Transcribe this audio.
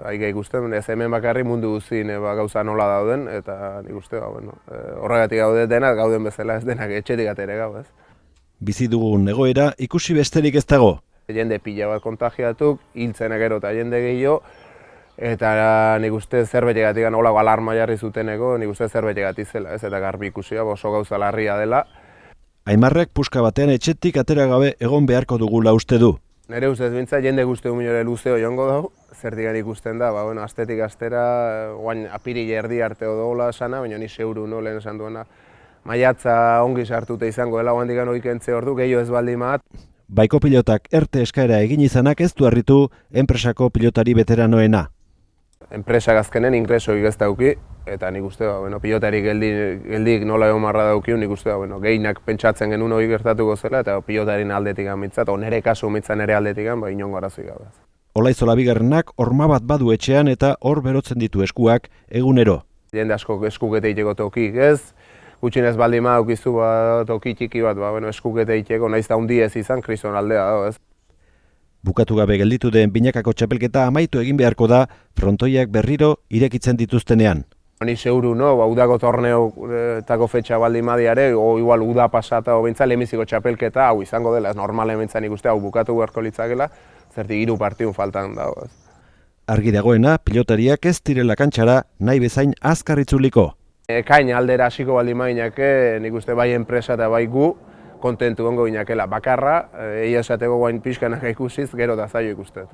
Aika ikusten, ez hemen bakarri mundu guztien gauza nola dauden, eta nik uste, horregatik gaude denak, gauden bezala ez denak etxetik atere gau, ez. Bizi dugun egoera ikusi besterik ez dago. Jende pila bat kontagiatuk, hiltzenak gero eta jende gehiago, eta nik uste zerbait olako alarma jarri zuteneko, nik uste zerbait zela, ez, eta garbi ikusia, oso gauza larria dela. Aimarrek puska batean etxetik atera gabe egon beharko dugula uste du. Nere ustez bintza, jende guzti minore luzeo joango dago, zertikan ikusten da, astetik astera, oain apirila erdi arte odola esana, baina ni seuru lehen esan duena, maiatza ongi sartuta izango dela, oan digan oikentze ordu, gehiago ez baldin maat. Baiko pilotak ERTE eskaera egin izanak ez du harritu enpresako pilotari veteranoena. Enpresak azkenen ingresoik ez dauki, eta nik uste, pilotari geldik nola egon marra dauki, nik uste, gehinak pentsatzen genuen hori gertatuko zela, eta pilotarin aldetik mitzat, nire kasu mitzan nire aldetik inongo arazoik gabe. Olaizola bigarrenak horma bat badu etxean eta hor berotzen ditu eskuak egunero. Jende asko eskukete iteko tokik ez, gutxinez baldin daukizu toki txiki bat, eskukete iteko, nahiz da hundi ez izan, kriston aldea dago ez. Bukatu gabe gelditu den binakako txapelketa amaitu egin beharko da frontoiak berriro irekitzen dituztenean. Ni seguru, udako torneotako fetxa baldin madiare, o igual uda pasata, o bintza lehenbiziko txapelketa, hau izango dela, ez normalen bintzan ikuste, hau bukatu beharko litzakela, zertik 3 partidun faltan dago. Argi dagoena, pilotariak ez direla kantxara nahi bezain azkar itzuliko. Ekain aldera hasiko baldin mainake, nik uste bai enpresa eta bai gu, kontentu ongo inakela bakarra, egia esateko guain pixkanak ikusiz, gero da zaio ikustez.